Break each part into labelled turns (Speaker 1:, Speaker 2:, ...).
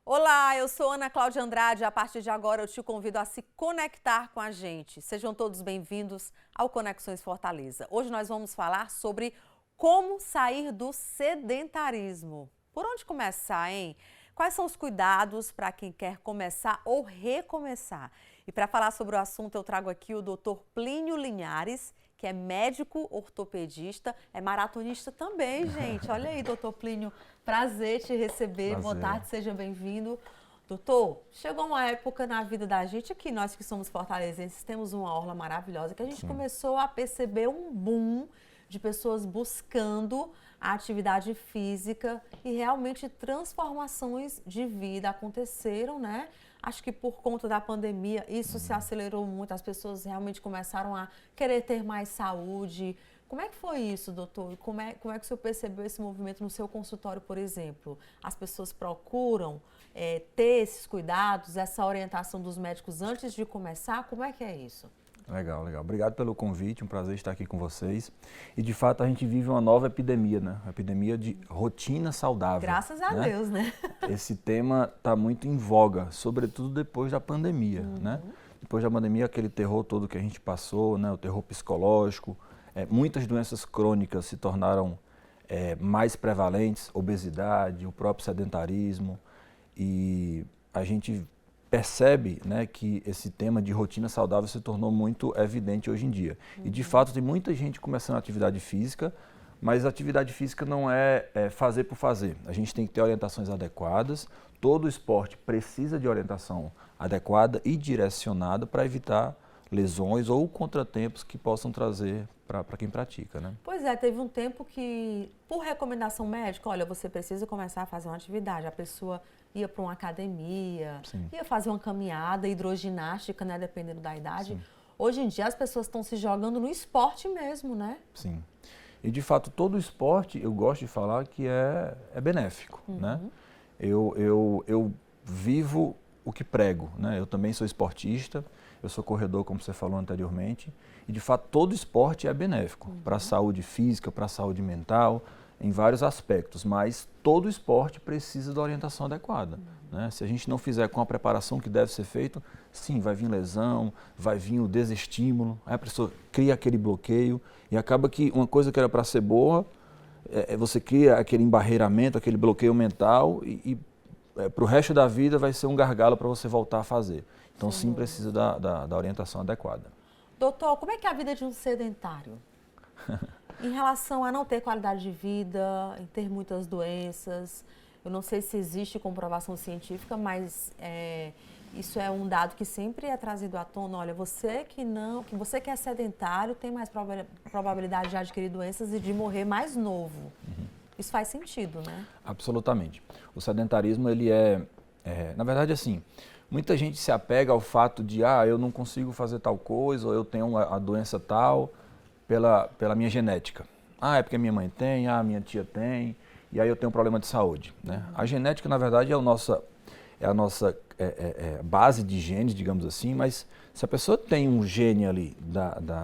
Speaker 1: Olá, eu sou Ana Cláudia Andrade. A partir de agora eu te convido a se conectar com a gente. Sejam todos bem-vindos ao Conexões Fortaleza. Hoje nós vamos falar sobre como sair do sedentarismo. Por onde começar, hein? Quais são os cuidados para quem quer começar ou recomeçar? E para falar sobre o assunto eu trago aqui o Dr. Plínio Linhares, que é médico ortopedista, é maratonista também, gente. Olha aí, doutor Plínio, prazer te receber.
Speaker 2: Prazer.
Speaker 1: Boa tarde, seja bem-vindo. Doutor, chegou uma época na vida da gente aqui, nós que somos fortalezenses, temos uma orla maravilhosa, que a gente começou a perceber um boom de pessoas buscando a atividade física e realmente transformações de vida aconteceram, né? Acho que por conta da pandemia isso se acelerou muito, as pessoas realmente começaram a querer ter mais saúde. Como é que foi isso, doutor? E como é que o senhor percebeu esse movimento no seu consultório, por exemplo? As pessoas procuram ter esses cuidados, essa orientação dos médicos antes de começar? Como é que é isso?
Speaker 2: Legal, legal. Obrigado pelo convite, um prazer estar aqui com vocês. E de fato a gente vive uma nova epidemia, né? A epidemia de rotina saudável.
Speaker 1: Graças a Deus, né?
Speaker 2: Esse tema está muito em voga, sobretudo depois da pandemia, né? Depois da pandemia, aquele terror todo que a gente passou, né? O terror psicológico, muitas doenças crônicas se tornaram mais prevalentes, obesidade, o próprio sedentarismo, e a gente percebe, né, que esse tema de rotina saudável se tornou muito evidente hoje em dia. E de fato tem muita gente começando a atividade física, mas a atividade física não é fazer por fazer. A gente tem que ter orientações adequadas, todo esporte precisa de orientação adequada e direcionada para evitar lesões ou contratempos que possam trazer para quem pratica, né?
Speaker 1: Pois é, teve um tempo que, por recomendação médica, olha, você precisa começar a fazer uma atividade. A pessoa ia para uma academia,
Speaker 2: Sim.
Speaker 1: ia fazer uma caminhada, hidroginástica, né, dependendo da idade.
Speaker 2: Sim.
Speaker 1: Hoje em dia as pessoas estão se jogando no esporte mesmo, né?
Speaker 2: Sim. E de fato todo esporte, eu gosto de falar que é benéfico, né? Eu vivo o que prego, né? Eu também sou esportista, eu sou corredor, como você falou anteriormente, e de fato todo esporte é benéfico para a saúde física, para a saúde mental, em vários aspectos, mas todo esporte precisa da orientação adequada, né? Se a gente não fizer com a preparação que deve ser feito, sim, vai vir lesão, vai vir o desestímulo, aí a pessoa cria aquele bloqueio e acaba que uma coisa que era para ser boa, você cria aquele embarreiramento, aquele bloqueio mental e para o resto da vida vai ser um gargalo para você voltar a fazer. Então sim, precisa da orientação adequada.
Speaker 1: Doutor, como é que é a vida de um sedentário? Em relação a não ter qualidade de vida, em ter muitas doenças, eu não sei se existe comprovação científica, mas isso é um dado que sempre é trazido à tona. Olha, você que é sedentário tem mais probabilidade de adquirir doenças e de morrer mais novo. Isso faz sentido, né?
Speaker 2: Absolutamente. O sedentarismo, ele na verdade, assim, muita gente se apega ao fato de, eu não consigo fazer tal coisa, ou eu tenho a doença tal, pela minha genética. É porque minha mãe tem, minha tia tem, e aí eu tenho um problema de saúde, né? A genética, na verdade, é a nossa base de genes, digamos assim, mas se a pessoa tem um gene ali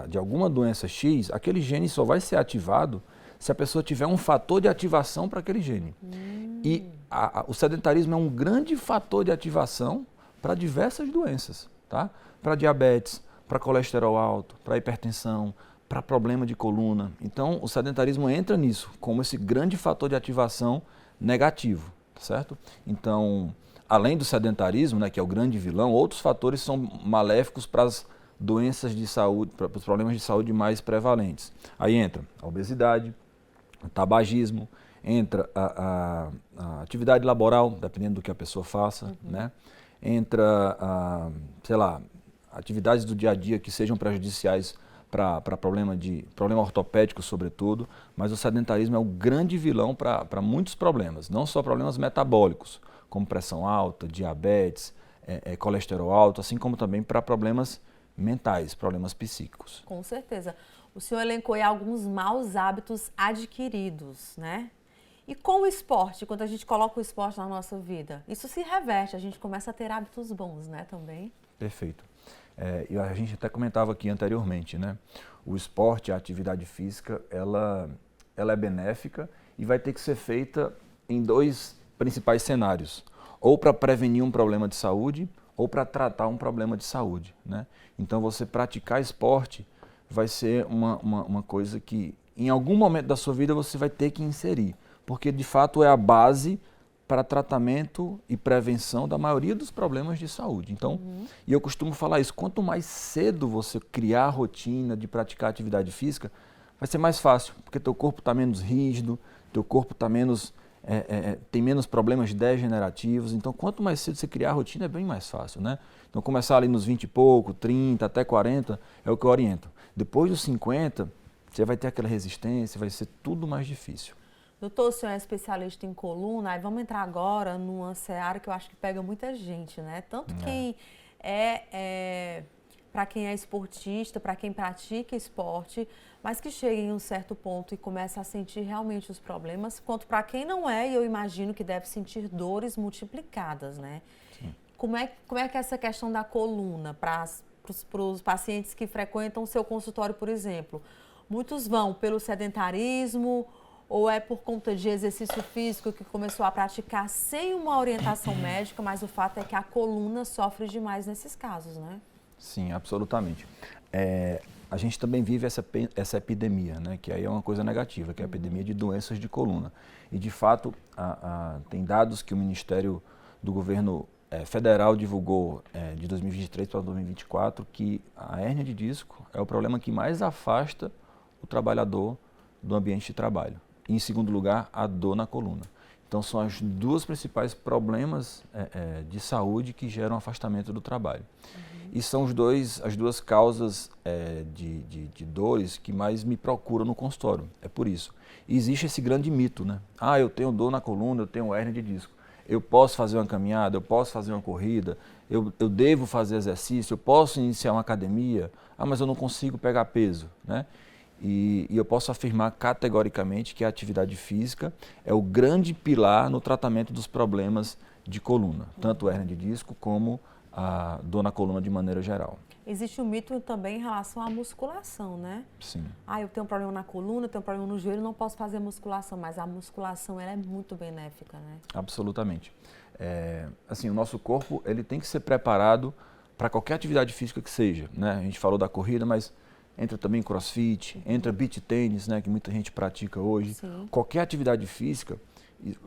Speaker 2: de alguma doença X, aquele gene só vai ser ativado se a pessoa tiver um fator de ativação para aquele gene. E o sedentarismo é um grande fator de ativação para diversas doenças, tá? Para diabetes, para colesterol alto, para hipertensão, para problema de coluna. Então, o sedentarismo entra nisso, como esse grande fator de ativação negativo, certo? Então, além do sedentarismo, né, que é o grande vilão, outros fatores são maléficos para as doenças de saúde, para os problemas de saúde mais prevalentes. Aí entra a obesidade, o tabagismo, entra a atividade laboral, dependendo do que a pessoa faça, né? Entra, atividades do dia a dia que sejam prejudiciais para problema ortopédico, sobretudo, mas o sedentarismo é o grande vilão para muitos problemas, não só problemas metabólicos, como pressão alta, diabetes, colesterol alto, assim como também para problemas mentais, problemas psíquicos.
Speaker 1: Com certeza. O senhor elencou aí alguns maus hábitos adquiridos, né? E com o esporte, quando a gente coloca o esporte na nossa vida, isso se reverte, a gente começa a ter hábitos bons, né, também?
Speaker 2: Perfeito. E a gente até comentava aqui anteriormente, né? O esporte, a atividade física, ela é benéfica e vai ter que ser feita em dois principais cenários. ou para prevenir um problema de saúde, ou para tratar um problema de saúde, né? Então, você praticar esporte vai ser uma coisa que, em algum momento da sua vida, você vai ter que inserir, porque, de fato, é a base para tratamento e prevenção da maioria dos problemas de saúde. Então, e eu costumo falar isso, quanto mais cedo você criar a rotina de praticar atividade física, vai ser mais fácil, porque teu corpo está menos rígido, teu corpo está menos... tem menos problemas degenerativos, então quanto mais cedo você criar a rotina é bem mais fácil, né? Então começar ali nos 20 e pouco, 30, até 40 é o que eu oriento. Depois dos 50, você vai ter aquela resistência, vai ser tudo mais difícil.
Speaker 1: Doutor, o senhor é especialista em coluna, aí vamos entrar agora numa seara que eu acho que pega muita gente, né? Tanto quem para quem é esportista, para quem pratica esporte, mas que chega em um certo ponto e começa a sentir realmente os problemas, quanto para quem não é, e eu imagino que deve sentir dores multiplicadas, né? Sim. Como é que é essa questão da coluna para os pacientes que frequentam o seu consultório, por exemplo? Muitos vão pelo sedentarismo ou é por conta de exercício físico que começou a praticar sem uma orientação médica, mas o fato é que a coluna sofre demais nesses casos, né?
Speaker 2: Sim, absolutamente. A gente também vive essa epidemia, né, que aí é uma coisa negativa, que é a epidemia de doenças de coluna. E, de fato, tem dados que o Ministério do Governo Federal divulgou de 2023 para 2024, que a hérnia de disco é o problema que mais afasta o trabalhador do ambiente de trabalho. E, em segundo lugar, a dor na coluna. Então, são os dois principais problemas de saúde que geram afastamento do trabalho. E são as duas causas de dores que mais me procuram no consultório. É por isso. E existe esse grande mito, né? Ah, eu tenho dor na coluna, eu tenho hérnia de disco. Eu posso fazer uma caminhada, eu posso fazer uma corrida, eu devo fazer exercício, eu posso iniciar uma academia. Ah, mas eu não consigo pegar peso, né? E eu posso afirmar categoricamente que a atividade física é o grande pilar no tratamento dos problemas de coluna, tanto hérnia de disco como a dor na coluna de maneira geral.
Speaker 1: Existe um mito também em relação à musculação, né?
Speaker 2: Sim.
Speaker 1: Ah, eu tenho um problema na coluna, eu tenho um problema no joelho, não posso fazer musculação, mas a musculação ela é muito benéfica, né?
Speaker 2: Absolutamente. Assim, o nosso corpo ele tem que ser preparado para qualquer atividade física que seja, né? A gente falou da corrida, mas entra também crossfit, entra beach tênis, né, que muita gente pratica hoje.
Speaker 1: Sim.
Speaker 2: Qualquer atividade física,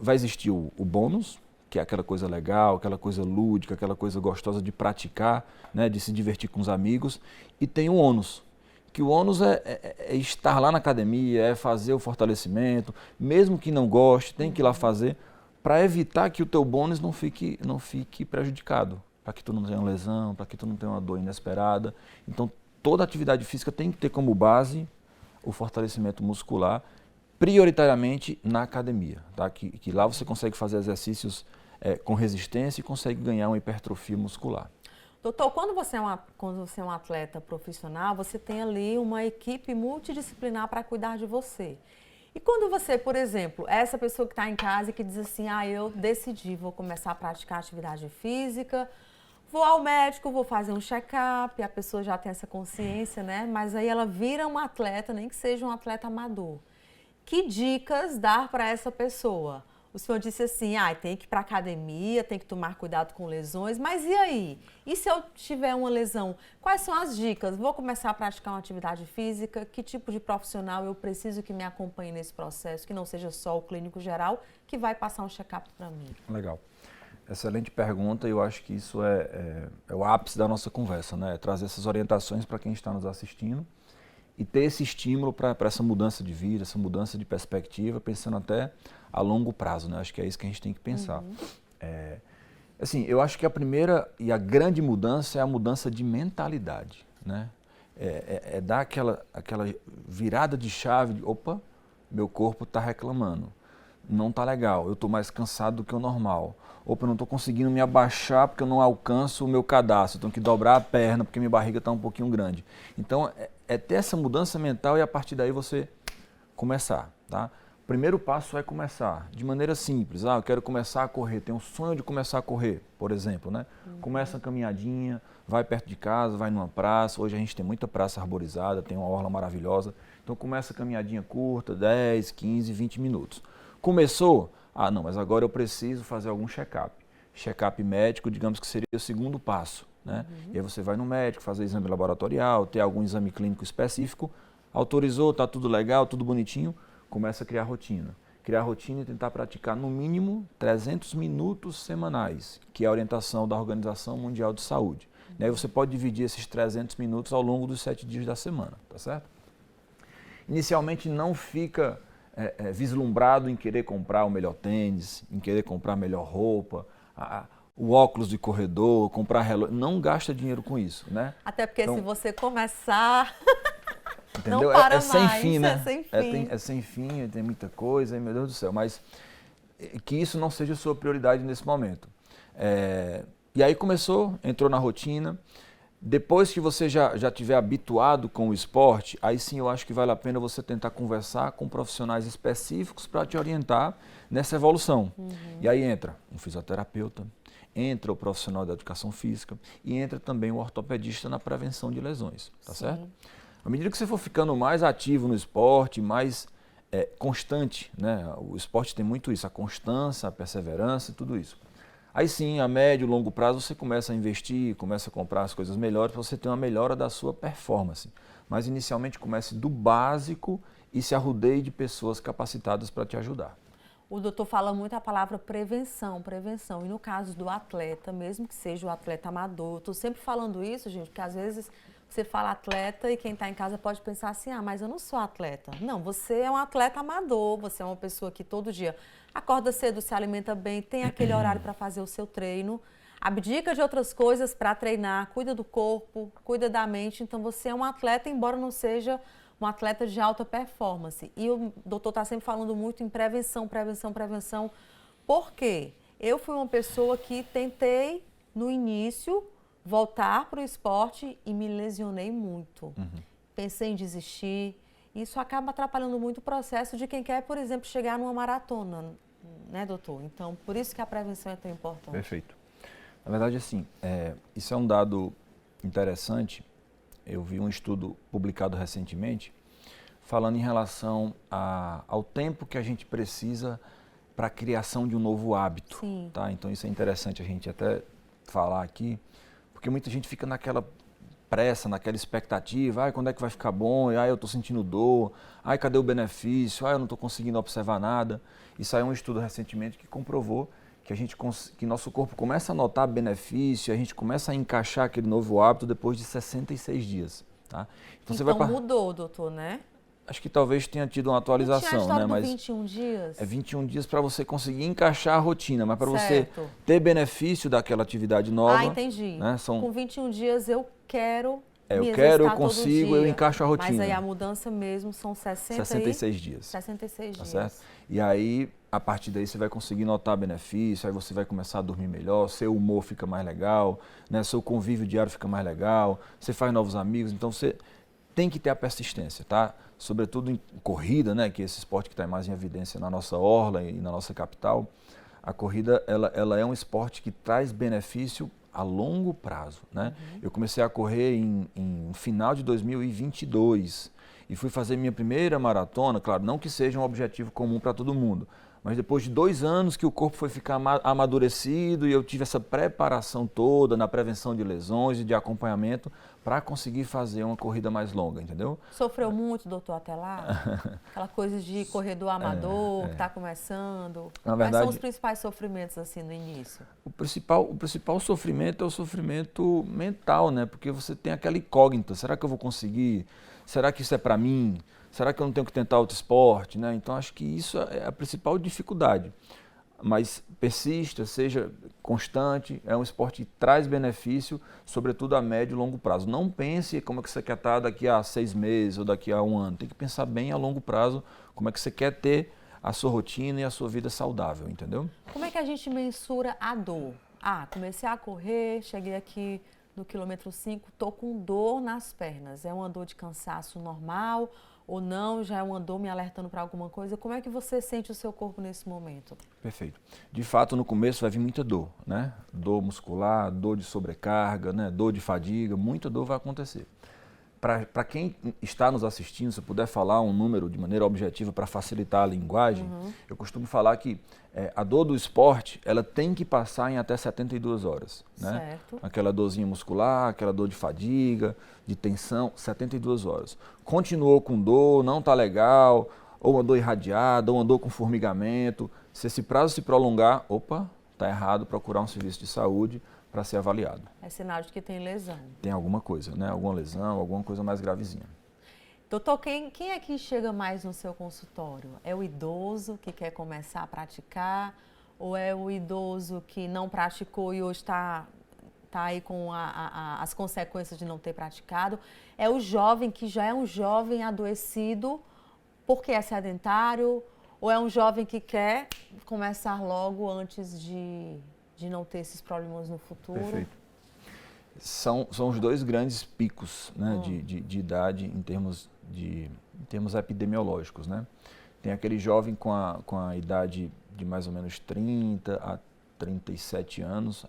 Speaker 2: vai existir o bônus, que é aquela coisa legal, aquela coisa lúdica, aquela coisa gostosa de praticar, né, de se divertir com os amigos. E tem o ônus, que o ônus é estar lá na academia, é fazer o fortalecimento, mesmo que não goste, tem que ir lá fazer, para evitar que o teu bônus não fique prejudicado, para que tu não tenha uma lesão, para que tu não tenha uma dor inesperada. Então, toda atividade física tem que ter como base o fortalecimento muscular, prioritariamente na academia, tá? Que lá você consegue fazer exercícios com resistência e consegue ganhar uma hipertrofia muscular.
Speaker 1: Doutor, quando você é um atleta profissional, você tem ali uma equipe multidisciplinar para cuidar de você. E quando você, por exemplo, é essa pessoa que está em casa e que diz assim, eu decidi, vou começar a praticar atividade física, vou ao médico, vou fazer um check-up, a pessoa já tem essa consciência, né? Mas aí ela vira um atleta, nem que seja um atleta amador. Que dicas dar para essa pessoa? O senhor disse assim, tem que ir para a academia, tem que tomar cuidado com lesões, mas e aí? E se eu tiver uma lesão? Quais são as dicas? Vou começar a praticar uma atividade física? Que tipo de profissional eu preciso que me acompanhe nesse processo? Que não seja só o clínico geral que vai passar um check-up para mim.
Speaker 2: Legal. Excelente pergunta e eu acho que isso é o ápice da nossa conversa, né? Trazer essas orientações para quem está nos assistindo e ter esse estímulo para essa mudança de vida, essa mudança de perspectiva, pensando até a longo prazo, né? Acho que é isso que a gente tem que pensar. Assim, eu acho que a primeira e a grande mudança é a mudança de mentalidade, né? Dar aquela virada de chave de, opa, meu corpo está reclamando. Não está legal, eu estou mais cansado do que o normal. Opa, eu não estou conseguindo me abaixar porque eu não alcanço o meu cadastro, eu tenho que dobrar a perna porque minha barriga está um pouquinho grande. Então, ter essa mudança mental e a partir daí você começar, tá? O primeiro passo é começar, de maneira simples. Eu quero começar a correr, tenho um sonho de começar a correr, por exemplo, né? Começa a caminhadinha, vai perto de casa, vai numa praça. Hoje a gente tem muita praça arborizada, tem uma orla maravilhosa. Então começa a caminhadinha curta, 10, 15, 20 minutos. Começou? Não, mas agora eu preciso fazer algum check-up. check-up médico, digamos que seria o segundo passo, né? E aí você vai no médico, fazer exame laboratorial, ter algum exame clínico específico, autorizou, está tudo legal, tudo bonitinho, começa a criar rotina. Criar rotina e tentar praticar no mínimo 300 minutos semanais, que é a orientação da Organização Mundial de Saúde. E aí você pode dividir esses 300 minutos ao longo dos 7 dias da semana, tá certo? Inicialmente não fica vislumbrado em querer comprar o melhor tênis, em querer comprar a melhor roupa, o óculos de corredor, comprar relógio. Não gasta dinheiro com isso, né?
Speaker 1: Até porque então, se você começar,
Speaker 2: entendeu?
Speaker 1: Não para
Speaker 2: sem
Speaker 1: mais,
Speaker 2: fim, né?
Speaker 1: É sem fim.
Speaker 2: É sem fim, tem muita coisa, meu Deus do céu. Mas que isso não seja a sua prioridade nesse momento. E aí entrou na rotina. Depois que você já tiver habituado com o esporte, aí sim eu acho que vale a pena você tentar conversar com profissionais específicos para te orientar nessa evolução. E aí entra um fisioterapeuta, entra o profissional da educação física e entra também o ortopedista na prevenção de lesões, tá certo? À medida que você for ficando mais ativo no esporte, mais constante, né? O esporte tem muito isso, a constância, a perseverança e tudo isso. Aí sim, a médio e longo prazo, você começa a investir, começa a comprar as coisas melhores para você ter uma melhora da sua performance. Mas inicialmente comece do básico e se arrodeie de pessoas capacitadas para te ajudar.
Speaker 1: O doutor fala muito a palavra prevenção, prevenção. E no caso do atleta, mesmo que seja o atleta amador, eu estou sempre falando isso, gente, porque às vezes você fala atleta e quem está em casa pode pensar assim, mas eu não sou atleta. Não, você é um atleta amador, você é uma pessoa que todo dia acorda cedo, se alimenta bem, tem aquele horário para fazer o seu treino, abdica de outras coisas para treinar, cuida do corpo, cuida da mente. Então você é um atleta, embora não seja um atleta de alta performance. E o doutor está sempre falando muito em prevenção, prevenção, prevenção. Por quê? Eu fui uma pessoa que tentei, no início, voltar para o esporte e me lesionei muito. Pensei em desistir. Isso acaba atrapalhando muito o processo de quem quer, por exemplo, chegar numa maratona, né, doutor? Então, por isso que a prevenção é tão importante.
Speaker 2: Perfeito. Na verdade, assim, isso é um dado interessante. Eu vi um estudo publicado recentemente falando em relação ao tempo que a gente precisa para a criação de um novo hábito.
Speaker 1: Sim.
Speaker 2: Tá? Então, isso é interessante a gente até falar aqui, porque muita gente fica naquela pressa, naquela expectativa, quando é que vai ficar bom, eu estou sentindo dor, cadê o benefício, eu não estou conseguindo observar nada. E saiu um estudo recentemente que comprovou que nosso corpo começa a notar benefício, a gente começa a encaixar aquele novo hábito depois de 66 dias. Tá?
Speaker 1: Então você vai mudou, doutor, né?
Speaker 2: Acho que talvez tenha tido uma atualização, né?
Speaker 1: Mas 21 dias?
Speaker 2: É 21 dias para você conseguir encaixar a rotina, mas para você ter benefício daquela atividade nova.
Speaker 1: Entendi.
Speaker 2: Né?
Speaker 1: Com 21 dias eu quero
Speaker 2: eu consigo, eu encaixo a rotina.
Speaker 1: Mas aí a mudança mesmo são
Speaker 2: 66 dias.
Speaker 1: 66 dias.
Speaker 2: Certo? E aí, a partir daí, você vai conseguir notar benefício, aí você vai começar a dormir melhor, seu humor fica mais legal, né? Seu convívio diário fica mais legal, você faz novos amigos, então você tem que ter a persistência, tá? Sobretudo em corrida, né? Que é esse esporte que está mais em evidência na nossa orla e na nossa capital. A corrida, ela é um esporte que traz benefício a longo prazo, né? Eu comecei a correr em final de 2022 e fui fazer minha primeira maratona, claro, não que seja um objetivo comum para todo mundo, mas depois de 2 anos que o corpo foi ficar amadurecido e eu tive essa preparação toda na prevenção de lesões e de acompanhamento para conseguir fazer uma corrida mais longa, entendeu?
Speaker 1: Sofreu muito, doutor, até lá? Aquela coisa de corredor amador, que está começando.
Speaker 2: Na verdade,
Speaker 1: quais são os principais sofrimentos assim no início?
Speaker 2: O principal sofrimento é o sofrimento mental, né? Porque você tem aquela incógnita, será que eu vou conseguir? Será que isso é para mim? Será que eu não tenho que tentar outro esporte? Né? Então, acho que isso é a principal dificuldade. Mas persista, seja constante, é um esporte que traz benefício, sobretudo a médio e longo prazo. Não pense como é que você quer estar daqui a 6 meses ou daqui a 1 ano. Tem que pensar bem a longo prazo como é que você quer ter a sua rotina e a sua vida saudável, entendeu?
Speaker 1: Como é que a gente mensura a dor? Comecei a correr, cheguei aqui no quilômetro 5, estou com dor nas pernas. É uma dor de cansaço normal ou não? Já é uma dor me alertando para alguma coisa? Como é que você sente o seu corpo nesse momento?
Speaker 2: Perfeito. De fato, no começo vai vir muita dor, né? Dor muscular, dor de sobrecarga, né? Dor de fadiga, muita dor vai acontecer. para quem está nos assistindo, se eu puder falar um número de maneira objetiva para facilitar a linguagem, eu costumo falar que a dor do esporte, ela tem que passar em até 72 horas. Né?
Speaker 1: Certo.
Speaker 2: Aquela dorzinha muscular, aquela dor de fadiga, de tensão, 72 horas. Continuou com dor, não está legal, ou uma dor irradiada, ou uma dor com formigamento. Se esse prazo se prolongar, opa, está errado, procurar um serviço de saúde para ser avaliado.
Speaker 1: É sinal de que tem lesão.
Speaker 2: Tem alguma coisa, né? Alguma lesão, alguma coisa mais gravezinha.
Speaker 1: Doutor, quem é que chega mais no seu consultório? É o idoso que quer começar a praticar? Ou é o idoso que não praticou e hoje está aí com as consequências de não ter praticado? É o jovem que já é um jovem adoecido porque é sedentário? Ou é um jovem que quer começar logo antes de não ter esses problemas no futuro?
Speaker 2: Perfeito. São os dois grandes picos, né, de idade em termos epidemiológicos. Né? Tem aquele jovem com a idade de mais ou menos 30 a 37 anos.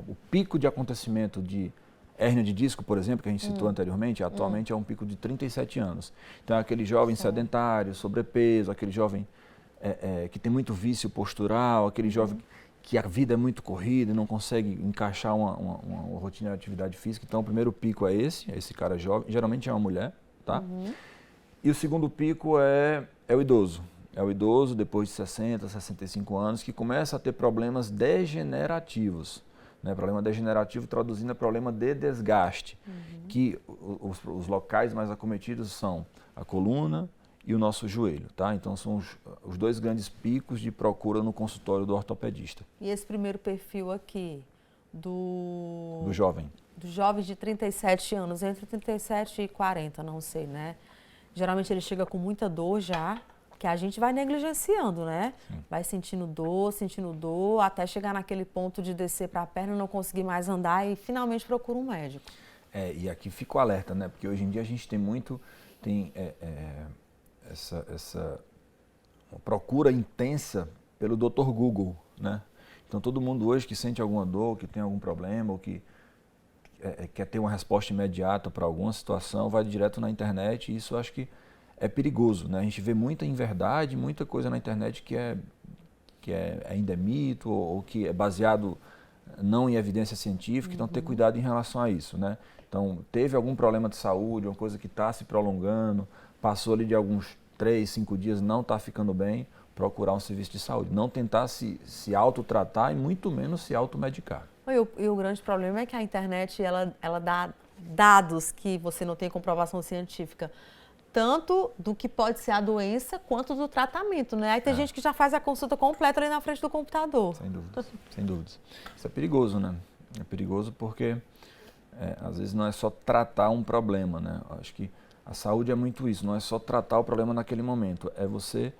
Speaker 2: O pico de acontecimento de hérnia de disco, por exemplo, que a gente citou anteriormente, atualmente é um pico de 37 anos. Então é aquele jovem sedentário, sobrepeso, aquele jovem que tem muito vício postural, aquele jovem que a vida é muito corrida e não consegue encaixar uma rotina de atividade física. Então, o primeiro pico é esse cara jovem, geralmente é uma mulher, tá? E o segundo pico é o idoso. É o idoso, depois de 60, 65 anos, que começa a ter problemas degenerativos. Né? Problema degenerativo traduzindo a problema de desgaste, que os locais mais acometidos são a coluna e o nosso joelho, tá? Então são os dois grandes picos de procura no consultório do ortopedista.
Speaker 1: E esse primeiro perfil aqui, do
Speaker 2: jovem?
Speaker 1: Do jovem de 37 anos, entre 37 e 40, não sei, né? Geralmente ele chega com muita dor já, que a gente vai negligenciando, né? Sim. Vai sentindo dor, até chegar naquele ponto de descer para a perna, não conseguir mais andar e finalmente procura um médico.
Speaker 2: E aqui fica o alerta, né? Porque hoje em dia a gente tem essa procura intensa pelo Dr. Google, né? Então todo mundo hoje que sente alguma dor, que tem algum problema ou que quer ter uma resposta imediata para alguma situação, vai direto na internet e isso eu acho que é perigoso, né? A gente vê muita inverdade, muita coisa na internet que ainda é mito ou que é baseado não em evidência científica, então ter cuidado em relação a isso, né? Então teve algum problema de saúde, uma coisa que está se prolongando, passou ali de alguns 3, 5 dias, não está ficando bem, procurar um serviço de saúde. Não tentar se autotratar e muito menos se automedicar.
Speaker 1: E o grande problema é que a internet ela dá dados que você não tem comprovação científica, tanto do que pode ser a doença quanto do tratamento, né? Aí tem gente que já faz a consulta completa ali na frente do computador.
Speaker 2: Sem dúvidas, sem dúvidas. Isso é perigoso, né? É perigoso porque às vezes não é só tratar um problema, né? Acho que a saúde é muito isso, não é só tratar o problema naquele momento, é você,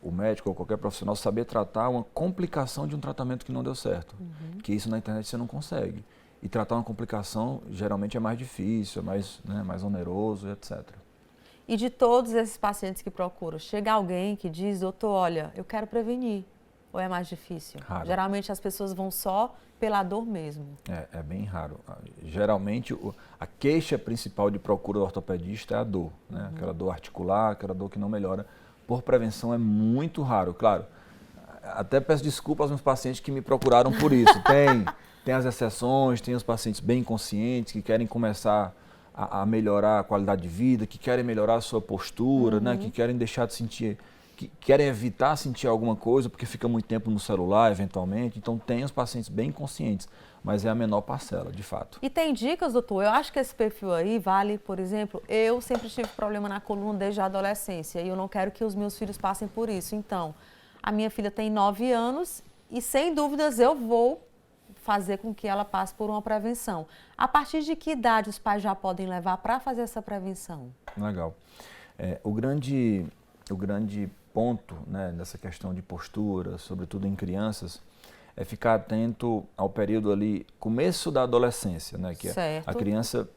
Speaker 2: o médico ou qualquer profissional, saber tratar uma complicação de um tratamento que não deu certo, que isso na internet você não consegue. E tratar uma complicação geralmente é mais difícil, é mais oneroso, etc.
Speaker 1: E de todos esses pacientes que procuram, chega alguém que diz, doutor, olha, eu quero prevenir, ou é mais difícil?
Speaker 2: Raro.
Speaker 1: Geralmente as pessoas vão só pela dor mesmo.
Speaker 2: É bem raro. Geralmente a queixa principal de procura do ortopedista é a dor, né? Aquela dor articular, aquela dor que não melhora. Por prevenção é muito raro, claro. Até peço desculpa aos meus pacientes que me procuraram por isso. Tem as exceções, tem os pacientes bem conscientes que querem começar a melhorar a qualidade de vida, que querem melhorar a sua postura, né? Que querem deixar de sentir, que querem evitar sentir alguma coisa porque fica muito tempo no celular, eventualmente. Então tem os pacientes bem conscientes, mas é a menor parcela, de fato.
Speaker 1: E tem dicas, doutor? Eu acho que esse perfil aí vale, por exemplo, eu sempre tive problema na coluna desde a adolescência e eu não quero que os meus filhos passem por isso. Então, a minha filha tem 9 anos e sem dúvidas eu vou fazer com que ela passe por uma prevenção. A partir de que idade os pais já podem levar para fazer essa prevenção?
Speaker 2: Legal. O grande ponto, né, nessa questão de postura, sobretudo em crianças, é ficar atento ao período ali, começo da adolescência, né, que a criança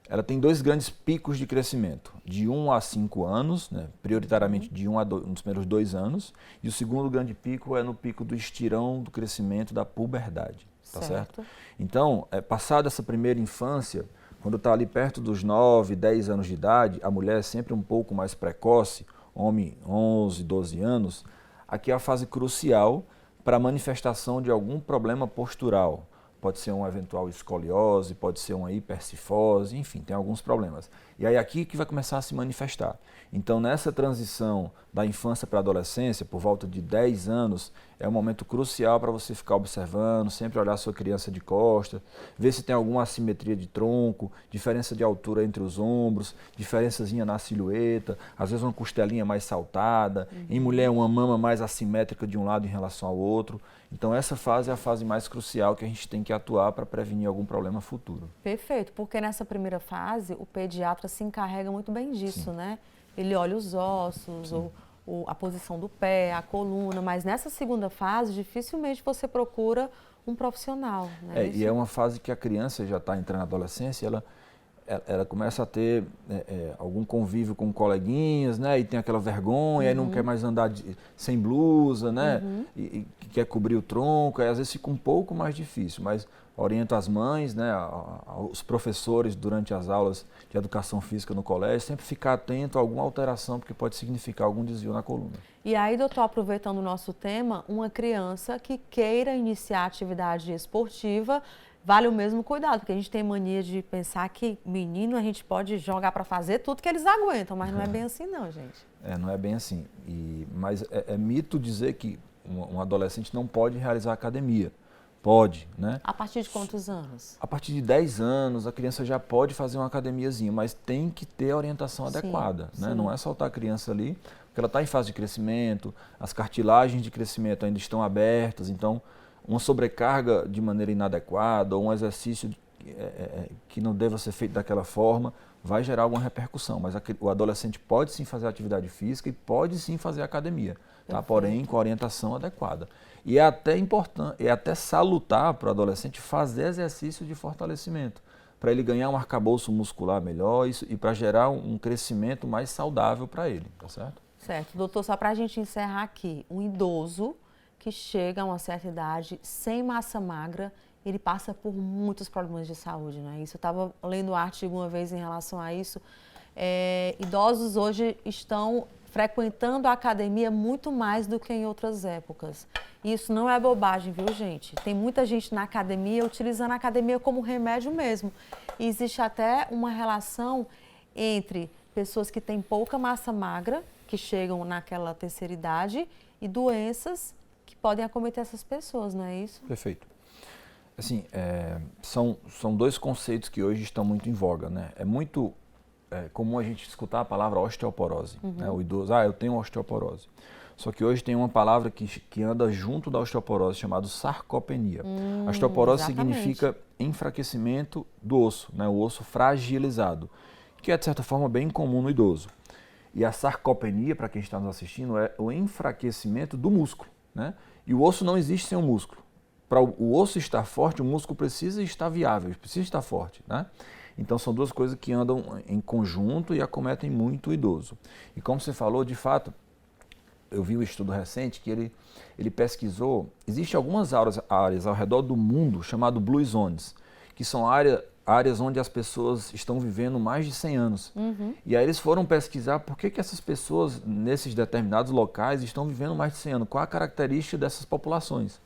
Speaker 2: ela tem dois grandes picos de crescimento, de 1 a 5 anos, né, prioritariamente de 1 a 2, nos primeiros 2 anos, e o segundo grande pico é no pico do estirão do crescimento da puberdade, tá certo? Então, passada essa primeira infância, Quando está ali perto dos 9, 10 anos de idade, a mulher é sempre um pouco mais precoce, homem 11, 12 anos, aqui é a fase crucial para a manifestação de algum problema postural. Pode ser uma eventual escoliose, pode ser uma hipercifose, enfim, tem alguns problemas. E aí aqui que vai começar a se manifestar. Então nessa transição da infância para a adolescência, por volta de 10 anos, é um momento crucial para você ficar observando, sempre olhar a sua criança de costas, ver se tem alguma assimetria de tronco, diferença de altura entre os ombros, diferençazinha na silhueta, às vezes uma costelinha mais saltada, em mulher uma mama mais assimétrica de um lado em relação ao outro. Então essa fase é a fase mais crucial que a gente tem que atuar para prevenir algum problema futuro.
Speaker 1: Perfeito, porque nessa primeira fase o pediatra se encarrega muito bem disso, né? Ele olha os ossos, a posição do pé, a coluna, mas nessa segunda fase dificilmente você procura um profissional, né?
Speaker 2: E é uma fase que a criança já está entrando na adolescência, ela começa a ter algum convívio com coleguinhas, né? E tem aquela vergonha, aí não quer mais andar sem blusa, né? E quer cobrir o tronco, aí às vezes fica um pouco mais difícil, mas oriento as mães, né? Os professores durante as aulas de educação física no colégio, sempre ficar atento a alguma alteração, porque pode significar algum desvio na coluna.
Speaker 1: E aí, doutor, aproveitando o nosso tema, uma criança que queira iniciar atividade esportiva, vale o mesmo cuidado, porque a gente tem mania de pensar que menino a gente pode jogar para fazer tudo que eles aguentam, mas não é bem assim não, gente.
Speaker 2: Não é bem assim. Mas é mito dizer que um adolescente não pode realizar academia. Pode, né?
Speaker 1: A partir de quantos anos?
Speaker 2: A partir de 10 anos, a criança já pode fazer uma academiazinha, mas tem que ter a orientação adequada, né? Não é soltar a criança ali, porque ela está em fase de crescimento, as cartilagens de crescimento ainda estão abertas, então uma sobrecarga de maneira inadequada ou um exercício que não deva ser feito daquela forma vai gerar alguma repercussão, mas o adolescente pode sim fazer atividade física e pode sim fazer academia, tá? Porém com a orientação adequada. E é até importante, é até salutar para o adolescente fazer exercício de fortalecimento, para ele ganhar um arcabouço muscular melhor e para gerar um crescimento mais saudável para ele, tá certo?
Speaker 1: Certo. Doutor, só para a gente encerrar aqui, um idoso que chega a uma certa idade sem massa magra, ele passa por muitos problemas de saúde, não é isso? Eu estava lendo um artigo uma vez em relação a isso. Idosos hoje estão frequentando a academia muito mais do que em outras épocas. E isso não é bobagem, viu, gente? Tem muita gente na academia utilizando a academia como remédio mesmo. E existe até uma relação entre pessoas que têm pouca massa magra, que chegam naquela terceira idade, e doenças que podem acometer essas pessoas, não é isso?
Speaker 2: Perfeito. Assim, são dois conceitos que hoje estão muito em voga, né? É muito comum a gente escutar a palavra osteoporose, né? O idoso, eu tenho osteoporose. Só que hoje tem uma palavra que anda junto da osteoporose, chamada sarcopenia. A osteoporose significa enfraquecimento do osso, né? O osso fragilizado, que é de certa forma bem comum no idoso. E a sarcopenia, para quem está nos assistindo, é o enfraquecimento do músculo, né? E o osso não existe sem o músculo. Para o osso estar forte, o músculo precisa estar viável, precisa estar forte, né? Então são duas coisas que andam em conjunto e acometem muito o idoso. E como você falou, de fato, eu vi um estudo recente que ele pesquisou, existem algumas áreas ao redor do mundo chamado Blue Zones, que são áreas onde as pessoas estão vivendo mais de 100 anos. E aí eles foram pesquisar por que essas pessoas nesses determinados locais estão vivendo mais de 100 anos, qual a característica dessas populações.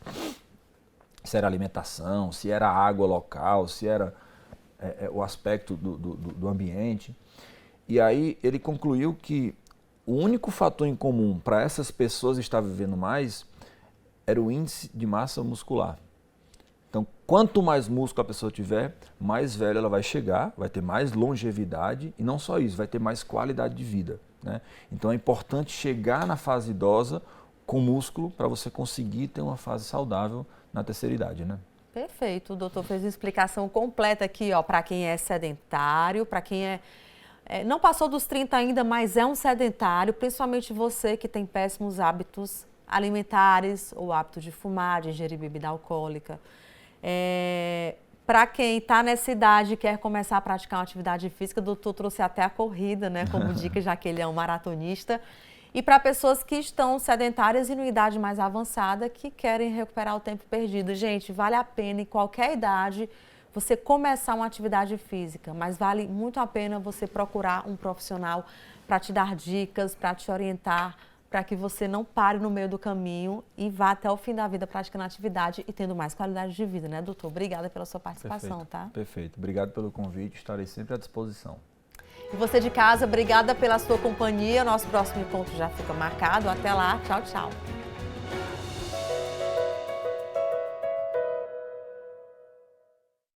Speaker 2: Se era alimentação, se era água local, se era o aspecto do ambiente. E aí ele concluiu que o único fator em comum para essas pessoas estar vivendo mais era o índice de massa muscular. Então, quanto mais músculo a pessoa tiver, mais velha ela vai chegar, vai ter mais longevidade e não só isso, vai ter mais qualidade de vida, né? Então é importante chegar na fase idosa com músculo para você conseguir ter uma fase saudável na terceira idade, né?
Speaker 1: Perfeito, o doutor fez uma explicação completa aqui, ó, para quem é sedentário, para quem não passou dos 30 ainda, mas é um sedentário, principalmente você que tem péssimos hábitos alimentares, ou hábito de fumar, de ingerir bebida alcoólica. Para quem está nessa idade e quer começar a praticar uma atividade física, o doutor trouxe até a corrida, né, como dica, já que ele é um maratonista. E para pessoas que estão sedentárias e numa idade mais avançada, que querem recuperar o tempo perdido. Gente, vale a pena em qualquer idade você começar uma atividade física, mas vale muito a pena você procurar um profissional para te dar dicas, para te orientar, para que você não pare no meio do caminho e vá até o fim da vida praticando atividade e tendo mais qualidade de vida, né, doutor? Obrigada pela sua participação,
Speaker 2: Perfeito,
Speaker 1: tá?
Speaker 2: Perfeito. Obrigado pelo convite, estarei sempre à disposição.
Speaker 1: E você de casa, obrigada pela sua companhia. Nosso próximo encontro já fica marcado. Até lá, tchau, tchau.